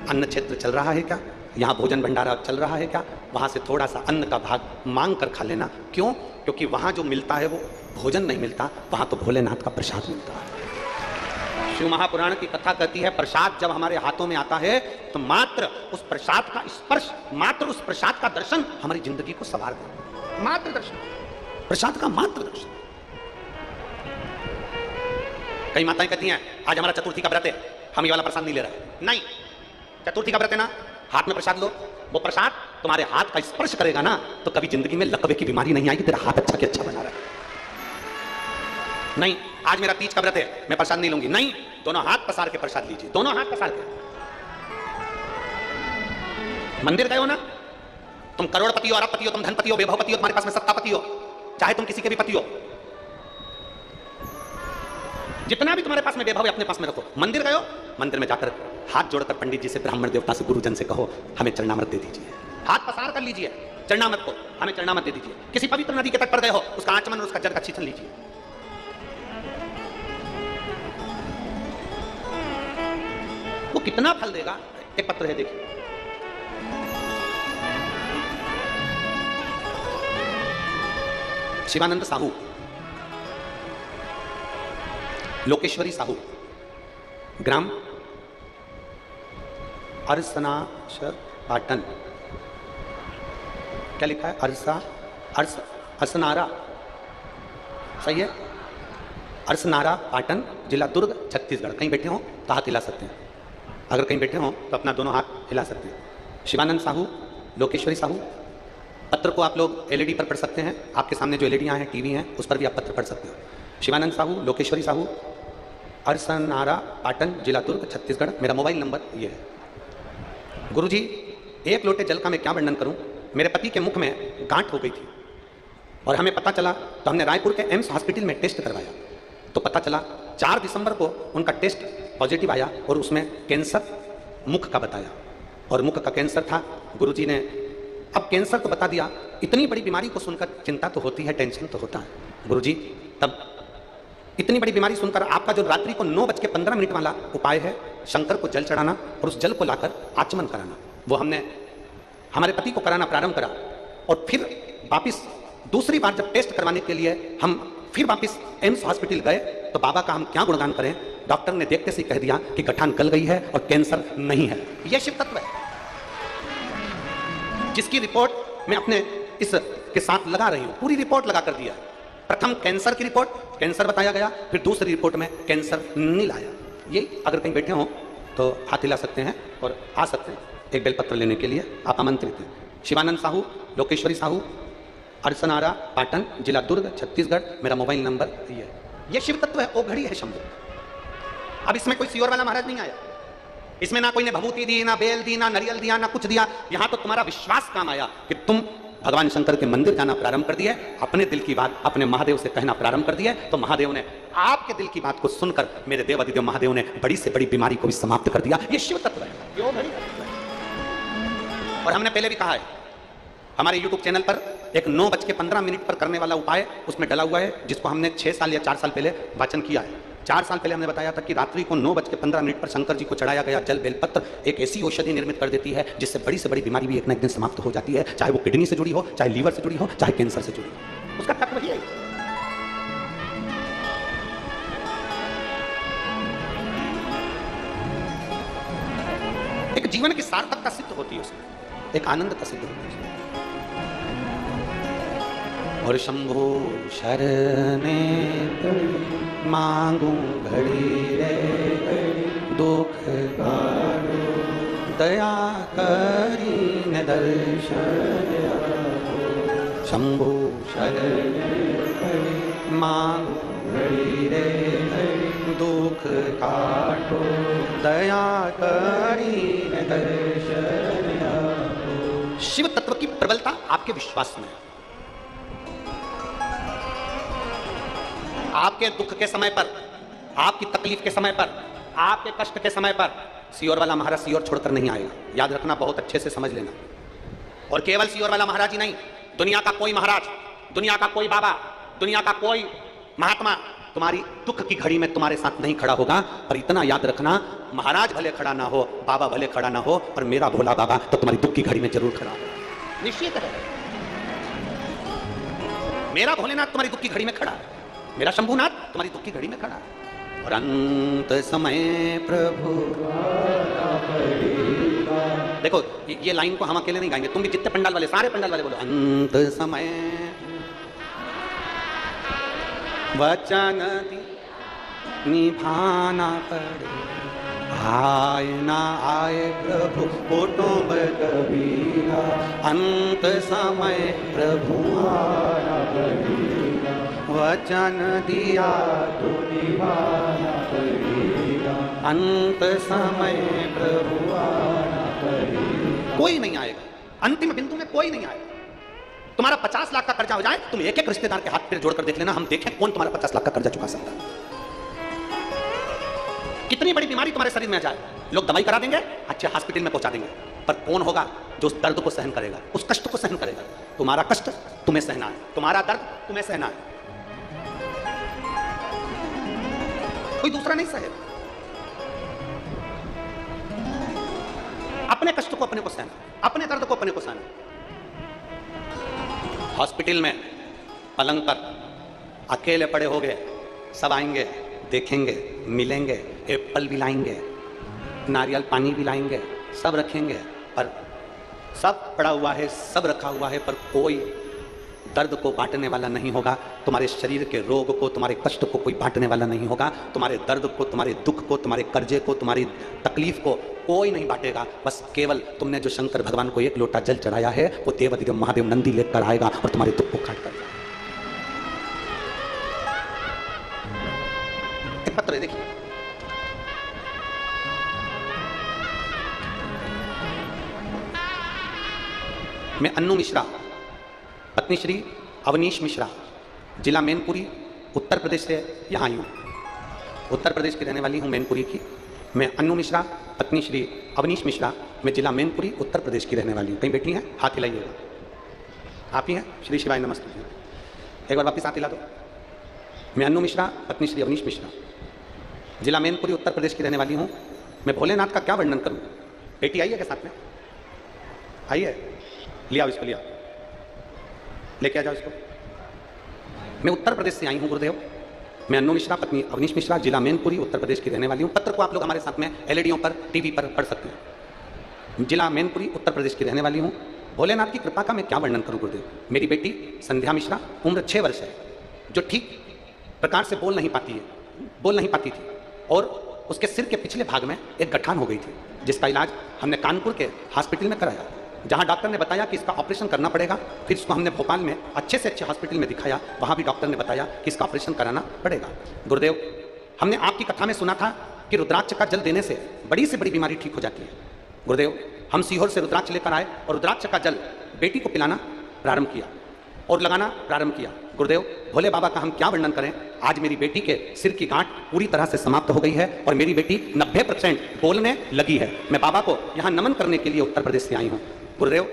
अन्न क्षेत्र चल रहा है क्या, यहाँ भोजन भंडारा चल रहा है क्या, वहाँ से थोड़ा सा अन्न का भाग मांग कर खा लेना। क्यों? क्योंकि वहाँ जो मिलता है वो भोजन नहीं मिलता, वहाँ तो भोलेनाथ का प्रसाद मिलता है। शिव महापुराण की कथा कहती है, प्रसाद जब हमारे हाथों में आता है तो मात्र उस प्रसाद का स्पर्श, मात्र उस प्रसाद का दर्शन हमारी जिंदगी को संवार देता। मात्र दर्शन, प्रसाद का मात्र दर्शन। कई माताएं कहती हैं, आज हमारा चतुर्थी का व्रत है, हम ये वाला प्रसाद नहीं ले रहे। नहीं, चतुर्थी का व्रत है ना, हाथ में प्रसाद लो, वो प्रसाद तुम्हारे हाथ का स्पर्श करेगा ना, तो कभी जिंदगी में लकवे की बीमारी नहीं आएगी, तेरा हाथ अच्छा के अच्छा बना रहा है। नहीं, आज मेरा तीज का व्रत है, मैं प्रसाद नहीं लूंगी। नहीं, दोनों हाथ पसार के प्रसाद लीजिए, दोनों हाथ पसार के। मंदिर गए हो ना, तुम करोड़पति हो, अरबपति हो, तुम धनपति हो, वैभवपति हो, तुम्हारे पास में सत्तापति हो, चाहे तुम किसी के भी पति हो, जितना भी तुम्हारे पास में वैभव है अपने पास में रखो। मंदिर गए हो, मंदिर में जाकर हाथ जोड़कर पंडित जी से, ब्राह्मण देवता से, गुरुजन से कहो, हमें चरणामृत दे दीजिए। हाथ पसार कर लीजिए चरणामृत को, हमें चरणामृत दे दीजिए। किसी पवित्र नदी के तट पर गए हो, उसका आचमन और उसका जल का छिछन लीजिए। वो कितना फल देगा। एक पत्र है, देखिए, शिवानंद साहू, लोकेश्वरी साहू, ग्राम अरसनाशर पाटन। क्या लिखा है? अरसनारा, सही है? अरसनारा पाटन, जिला दुर्ग, छत्तीसगढ़। कहीं बैठे हो तो हाथ हिला सकते हैं, अगर कहीं बैठे हो तो अपना दोनों हाथ हिला सकते हैं। शिवानंद साहू, लोकेश्वरी साहू। पत्र को आप लोग एलईडी पर पढ़ सकते हैं, आपके सामने जो एलईडियाँ हैं, टीवी हैं, उस पर भी आप पत्र पढ़ सकते हो। शिवानंद साहू, लोकेश्वरी साहू, अरसनारा पाटन, जिला दुर्ग, छत्तीसगढ़। मेरा मोबाइल नंबर ये है। गुरुजी, एक लोटे जल का मैं क्या वर्णन करूं। मेरे पति के मुख में गांठ हो गई थी और हमें पता चला, तो हमने रायपुर के एम्स हॉस्पिटल में टेस्ट करवाया। तो पता चला 4 दिसंबर को उनका टेस्ट पॉजिटिव आया और उसमें कैंसर मुख का बताया, और मुख का कैंसर था। गुरुजी ने अब कैंसर तो बता दिया, इतनी बड़ी बीमारी को सुनकर चिंता तो होती है, टेंशन तो होता है। गुरुजी तब इतनी बड़ी बीमारी सुनकर आपका जो रात्रि को 9:15 वाला उपाय है, शंकर को जल चढ़ाना और उस जल को लाकर आचमन कराना, वो हमने हमारे पति को कराना प्रारंभ करा। और फिर वापिस दूसरी बार जब टेस्ट करवाने के लिए हम फिर वापिस एम्स हॉस्पिटल गए तो बाबा का हम क्या गुणगान करें, डॉक्टर ने देखते से कह दिया कि गठान गल गई है और कैंसर नहीं है। यह शिव तत्व है जिसकी रिपोर्ट मैं अपने इस के साथ लगा रही हूं, पूरी रिपोर्ट लगा कर दिया। प्रथम कैंसर की रिपोर्ट, कैंसर बताया गया, फिर दूसरी रिपोर्ट में कैंसर नील आया। ये अगर कहीं बैठे हो तो हाथ हिला सकते हैं और आ सकते हैं एक बेलपत्र लेने के लिए, आप आमंत्रित हैं। शिवानंद साहू, लोकेश्वरी साहू, अरसनारा, पाटन, जिला दुर्ग, छत्तीसगढ़। मेरा मोबाइल नंबर ये शिव तत्व है, ओ घड़ी है शंभु। अब इसमें कोई सियोर वाला महाराज नहीं आया, इसमें ना कोई ने भभूति दी, ना बेल दी, ना नरियल दिया, ना कुछ दिया। यहां तो तुम्हारा विश्वास काम आया कि तुम भगवान शंकर के मंदिर जाना प्रारंभ कर दिया, अपने दिल की बात अपने महादेव से कहना प्रारंभ कर दिया, तो महादेव ने आपके दिल की बात को सुनकर मेरे देव अधिदेव महादेव ने बड़ी से बड़ी बीमारी को भी समाप्त कर दिया। ये शिव तत्व है, यो घड़ी तत्व है। और हमने पहले भी कहा है, हमारे YouTube चैनल पर एक 9:15 पर करने वाला उपाय उसमें डला हुआ है, जिसको हमने 6 साल या 4 साल पहले वाचन किया है। 4 साल पहले हमने बताया था कि रात्रि को 9:15 पर शंकर जी को चढ़ाया गया जल बेलपत्र एक ऐसी औषधि निर्मित कर देती है जिससे बड़ी से बड़ी बीमारी भी एक ना एक दिन समाप्त हो जाती है, चाहे वो किडनी से जुड़ी हो, चाहे लीवर से जुड़ी हो, चाहे कैंसर से जुड़ी हो। उसका तत्व वही है। एक जीवन की सार्थकता सिद्ध होती है उसमें, एक आनंदता सिद्ध होती है। और शंभो शरणे मांगू घड़ी रे दुख काटो, दया करी न दर्शन। शंभो शरणे मांगू घड़ी रे दुख काटो, दया करी न दर्शन। शिव तत्व की प्रबलता आपके विश्वास में है। आपके दुख के समय पर, आपकी तकलीफ के समय पर, आपके कष्ट के समय पर सियोर वाला महाराज सियोर छोड़कर नहीं आएगा। याद रखना, बहुत अच्छे से समझ लेना। और केवल सियोर वाला महाराज ही नहीं, दुनिया का कोई महाराज, दुनिया का कोई बाबा, दुनिया का कोई महात्मा तुम्हारी दुख की घड़ी में तुम्हारे साथ नहीं खड़ा होगा। पर इतना याद रखना, महाराज भले खड़ा ना हो, बाबा भले खड़ा ना हो, पर मेरा भोला बाबा तो तुम्हारी दुख की घड़ी में जरूर खड़ा होगा, निश्चित है। मेरा भोलेनाथ तुम्हारी दुख की घड़ी में खड़ा है, मेरा शंभुनाथ तुम्हारी दुख की घड़ी में खड़ा है। और अंत समय प्रभु, देखो ये लाइन को हम अकेले नहीं गाएंगे, तुम भी जितने पंडाल वाले, सारे पंडाल वाले बोलो, अंत समय वचन निभाना पड़े, आए ना आए प्रभु कुटुंब कबीरा, अंत समय प्रभु आना पड़ेगा, वचन दिया तो निभाना पड़ेगा, अंत समय प्रभु आना पड़ेगा। कोई नहीं आएगा, अंतिम बिंदु में कोई नहीं आएगा। तुम्हारा 50 लाख का कर्जा हो जाए, तुम एक एक रिश्तेदार के हाथ पैर जोड़कर देख लेना, हम देखें कौन तुम्हारा 50 लाख का कर्जा चुका सकता है। कितनी बड़ी बीमारी तुम्हारे शरीर में आ जाए, लोग दवाई करा देंगे, अच्छे हॉस्पिटल में पहुंचा देंगे, पर कौन होगा जो उस दर्द को सहन करेगा, उस कष्ट को सहन करेगा। तुम्हारा कष्ट तुम्हें सहना है, तुम्हारा दर्द तुम्हें सहना है, कोई दूसरा नहीं सहेगा। अपने कष्ट को अपने को सहना, अपने दर्द को अपने को सहना। हॉस्पिटल में पलंग पर अकेले पड़े हो गए, सब आएंगे, देखेंगे, मिलेंगे, एप्पल भी लाएंगे, नारियल पानी भी लाएंगे, सब रखेंगे, पर सब पड़ा हुआ है, सब रखा हुआ है, पर कोई दर्द को बांटने वाला नहीं होगा। तुम्हारे शरीर के रोग को, तुम्हारे कष्ट को कोई बांटने वाला नहीं होगा। तुम्हारे दर्द को, तुम्हारे दुख को, तुम्हारे कर्जे को, तुम्हारी तकलीफ को कोई नहीं बांटेगा। बस केवल तुमने जो शंकर भगवान को 1 लोटा जल चढ़ाया है, वो देवाधिदेव महादेव नंदी लेकर आएगा और तुम्हारे दुख को काट कर। एक पत्र है, देखिए, मैं अन्नू मिश्रा, पत्नी श्री अवनीश मिश्रा, जिला मैनपुरी, उत्तर प्रदेश से यहाँ आई हूँ। उत्तर प्रदेश की रहने वाली हूँ, मैनपुरी की। मैं अन्नू मिश्रा, पत्नी श्री अवनीश मिश्रा, मैं जिला मैनपुरी उत्तर प्रदेश की रहने वाली हूँ। कहीं बैठी हैं? हाथ हिलाइएगा। आप ही हैं? श्री शिवाय नमस्ते। एक बार वापस हाथ हिला दो। मैं अन्नू मिश्रा, पत्नी श्री अवनीश मिश्रा, जिला मैनपुरी उत्तर प्रदेश की रहने वाली हूँ। मैं भोलेनाथ का क्या वर्णन करूँ? बेटी आई है क्या साथ में? आई है? लिया इसको, लिया, लेके आ जाओ इसको। मैं उत्तर प्रदेश से आई हूँ गुरुदेव। मैं अन्नू मिश्रा, पत्नी अवनीश मिश्रा, जिला मैनपुरी उत्तर प्रदेश की रहने वाली हूँ। पत्र को आप लोग हमारे साथ में एलईडीओं पर, टीवी पर पढ़ सकते हैं। जिला मैनपुरी उत्तर प्रदेश की रहने वाली हूँ। भोलेनाथ की कृपा का मैं क्या वर्णन करूँ गुरुदेव? मेरी बेटी संध्या मिश्रा, उम्र 6 वर्ष है, जो ठीक प्रकार से बोल नहीं पाती थी और उसके सिर के पिछले भाग में एक गठान हो गई थी, जिसका इलाज हमने कानपुर के हॉस्पिटल में कराया, जहां डॉक्टर ने बताया कि इसका ऑपरेशन करना पड़ेगा। फिर इसको हमने भोपाल में अच्छे से अच्छे हॉस्पिटल में दिखाया, वहां भी डॉक्टर ने बताया कि इसका ऑपरेशन कराना पड़ेगा। गुरुदेव, हमने आपकी कथा में सुना था कि रुद्राक्ष का जल देने से बड़ी से बड़ी बीमारी ठीक हो जाती है। गुरुदेव, हम सीहोर से रुद्राक्ष लेकर आए और रुद्राक्ष का जल बेटी को पिलाना प्रारंभ किया और लगाना प्रारंभ किया। गुरुदेव, भोले बाबा का हम क्या वर्णन करें। आज मेरी बेटी के सिर की गांठ पूरी तरह से समाप्त हो गई है और मेरी बेटी 90% बोलने लगी है। मैं बाबा को यहाँ नमन करने के लिए उत्तर प्रदेश से आई हूँ। गुरुदेव,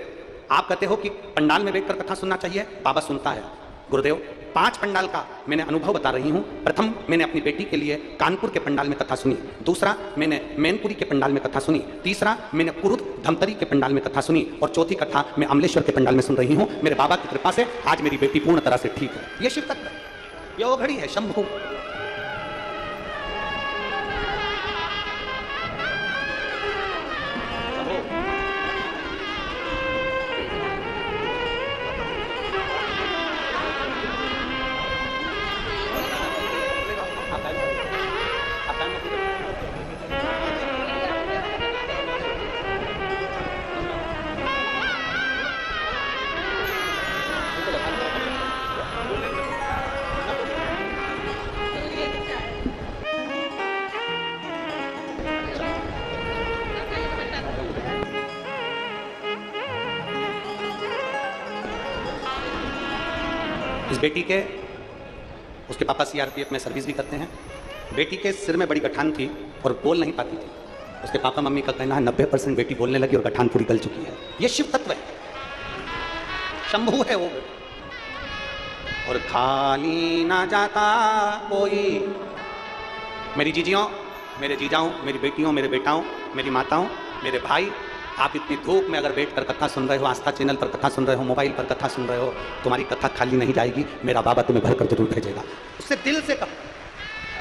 आप कहते हो कि पंडाल में बैठकर कथा सुनना चाहिए, बाबा सुनता है। गुरुदेव, 5 पंडाल का मैंने अनुभव बता रही हूँ। प्रथम, मैंने अपनी बेटी के लिए कानपुर के पंडाल में कथा सुनी। दूसरा, मैंने मैनपुरी के पंडाल में कथा सुनी। तीसरा, मैंने कुरुद धमतरी के पंडाल में कथा सुनी और चौथी कथा मैं अमलेश्वर के पंडाल में सुन रही हूँ। मेरे बाबा की कृपा से आज मेरी बेटी पूर्ण तरह से ठीक है। ये शिव तत्व है, ये वो घड़ी है शंभु। इस बेटी के, उसके पापा सीआरपीएफ में सर्विस भी करते हैं। बेटी के सिर में बड़ी गठान थी और बोल नहीं पाती थी। उसके पापा मम्मी का कहना है 90% बेटी बोलने लगी और गठान पूरी गल चुकी है। ये शिव तत्व है, शंभु है वो। और खाली ना जाता कोई। मेरी जीजियों, मेरे जीजाओं, मेरी बेटियों, मेरे बेटाओं, मेरी माताओं, मेरे भाई, आप इतनी धूप में अगर बैठकर कथा सुन रहे हो, आस्था चैनल पर कथा सुन रहे हो, मोबाइल पर कथा सुन रहे हो, तुम्हारी कथा खाली नहीं जाएगी। मेरा बाबा तुम्हें भर कर जरूर भेजेगा। उससे दिल से कहो,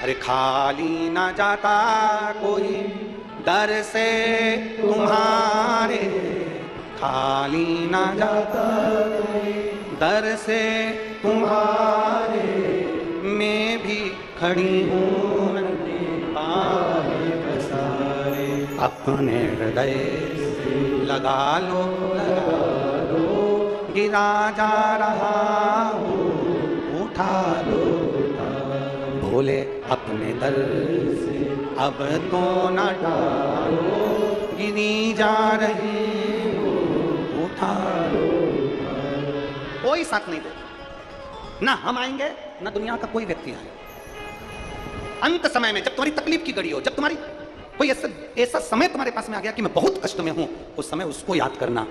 अरे खाली ना जाता कोई दर से तुम्हारे, खाली ना जाता कोई दर से तुम्हारे, मैं भी खड़ी हूँ अपने हृदय लगा लो, गिरा जा रहा हूँ उठा लो, भोले अपने दर से अब तो न डालो, गिरी जा रही हूँ उठा लो। कोई साथ नहीं दे, ना हम आएंगे ना दुनिया का कोई व्यक्ति आए। अंत समय में जब तुम्हारी तकलीफ की घड़ी हो, जब तुम्हारी कोई ऐसा समय तुम्हारे पास में आ गया कि मैं बहुत कष्ट में हूं, उस समय उसको याद करना,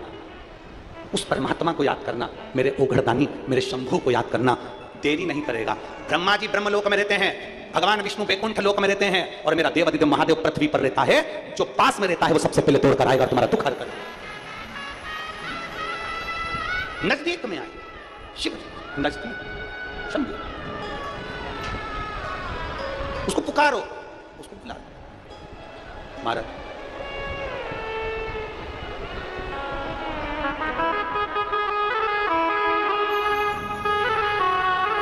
उस परमात्मा को याद करना, मेरे ओघड़दानी, मेरे शंभू को याद करना। देरी नहीं करेगा। ब्रह्मा जी ब्रह्मलोक में रहते हैं, भगवान विष्णु वैकुंठ लोक में रहते हैं और मेरा देवादिदेव महादेव पृथ्वी पर रहता है। जो पास में रहता है वो सबसे पहले तोड़कर आएगा, तुम्हारा दुख हर करेगा। नजदीक में आए शिव, नजदीक शंभू, उसको पुकारो, उसको बुला महाराज।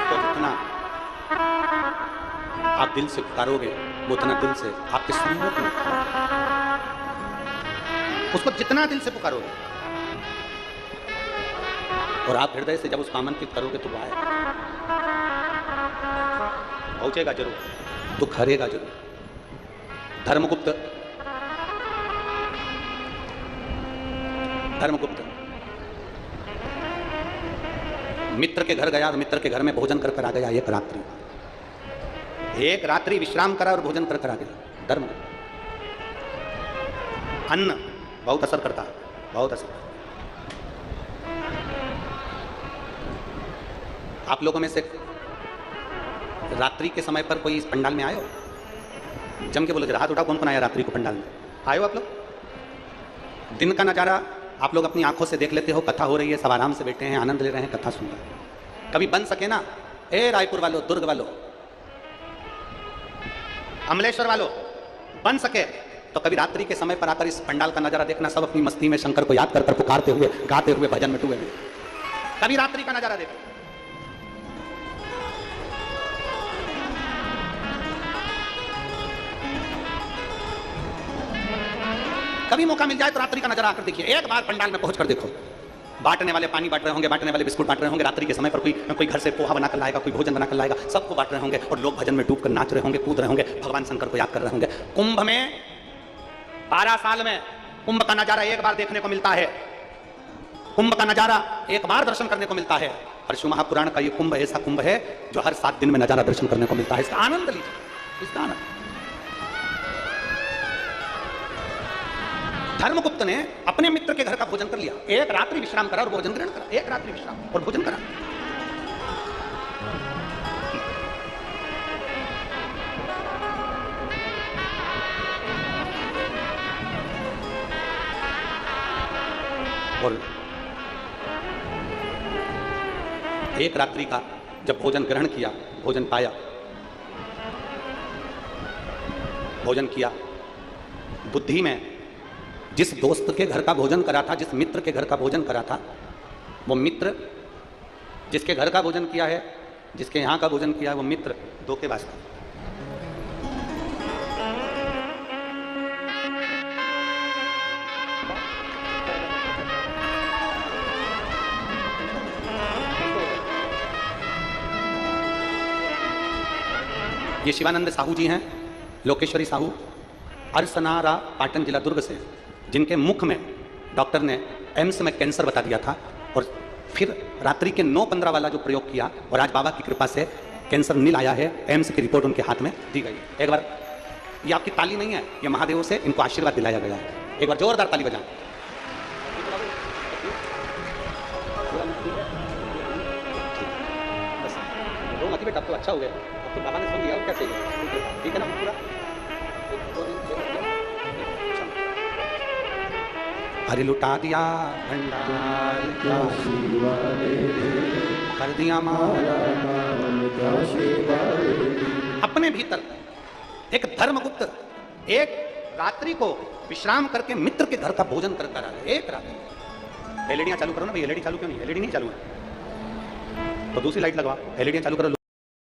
तो जितना आप दिल से पुकारोगे वो उतना दिल से आपके सम्मुख में, उसको जितना दिल से पुकारोगे और आप हृदय से जब उसको आमंत्रित करोगे तो वो आएगा, पहुंचेगा जरूर, दुख हरेगा जरूर। धर्मगुप्त मित्र के घर गया और मित्र के घर में भोजन कर आ गया एक रात्रि। एक रात्रि विश्राम करा और भोजन कर करा गया। धर्म अन्न बहुत असर करता है, बहुत असर। आप लोगों में से रात्रि के समय पर कोई इस पंडाल में आए हो? जम के बोलो जरा, हाथ उठाओ कौन कौन आया रात्रि को पंडाल में? आए हो आप लोग? दिन का नज़ारा आप लोग अपनी आंखों से देख लेते हो, कथा हो रही है, सब आराम से बैठे हैं, आनंद ले रहे हैं, कथा सुन रहे हैं। कभी बन सके ना, ए रायपुर वालों, दुर्ग वालों, अमलेश्वर वालों, बन सके तो कभी रात्रि के समय पर आकर इस पंडाल का नजारा देखना। सब अपनी मस्ती में शंकर को याद कर कर पुकारते हुए, गाते हुए, भजन में डूबे हुए। कभी रात्रि का नजारा देखो। कभी मौका मिल जाए तो रात्रि का नजारा आकर देखिए। एक बार पंडाल में पहुंचकर देखो, बांटने वाले पानी बांट रहे होंगे, बांटने वाले बिस्कुट बांट रहे होंगे। रात्रि के समय पर कोई घर से पोहा बनाकर लाएगा, कोई भोजन बनाकर लाएगा, सबको बांट रहे होंगे और लोग भजन में डूबकर नाच रहे होंगे, कूद रहे होंगे, भगवान शंकर को याद कर रहे होंगे। कुंभ में 12 साल में कुंभ का नजारा एक बार देखने को मिलता है। कुंभ का नजारा एक बार दर्शन करने को मिलता है। और शिव महापुराण का ये कुंभ ऐसा कुंभ है जो हर 7 दिन में नजारा दर्शन करने को मिलता है। इसका आनंद लीजिए, इसका आनंद। धर्मगुप्त ने अपने मित्र के घर का भोजन कर लिया। एक रात्रि विश्राम करा और भोजन ग्रहण करा। एक रात्रि विश्राम और भोजन करा। और एक रात्रि का जब भोजन ग्रहण किया, भोजन पाया, भोजन किया, बुद्धि में जिस दोस्त के घर का भोजन करा था, जिस मित्र के घर का भोजन करा था, वो मित्र जिसके घर का भोजन किया है, जिसके यहाँ का भोजन किया है, वो मित्र धोखेबाज था। ये शिवानंद साहू जी हैं, लोकेश्वरी साहू, अरसनारा, पाटन जिला दुर्ग से, जिनके मुख में डॉक्टर ने एम्स में कैंसर बता दिया था और फिर रात्रि के 9:15 वाला जो प्रयोग किया और आज बाबा की कृपा से कैंसर नील आया है। एम्स की रिपोर्ट उनके हाथ में दी गई। एक बार, ये आपकी ताली नहीं है, ये महादेव से इनको आशीर्वाद दिलाया गया है। एक बार जोरदार ताली बजाएं। बेटा अब तो अच्छा हो गया, अब तो बाबा ने सुन लिया, और क्या चाहिए? ठीक है ना पूरा? अरे लुटा दिया भंडार का, कर दिया अपने भीतर एक धर्मगुप्त एक रात्रि को विश्राम करके मित्र के घर का भोजन कर कर आया। एक रात्रि। एलईडी चालू करो ना भाई। एलईडी चालू क्यों नहीं? एलईडी नहीं चालू है तो दूसरी लाइट लगवा। एलईडी चालू करो।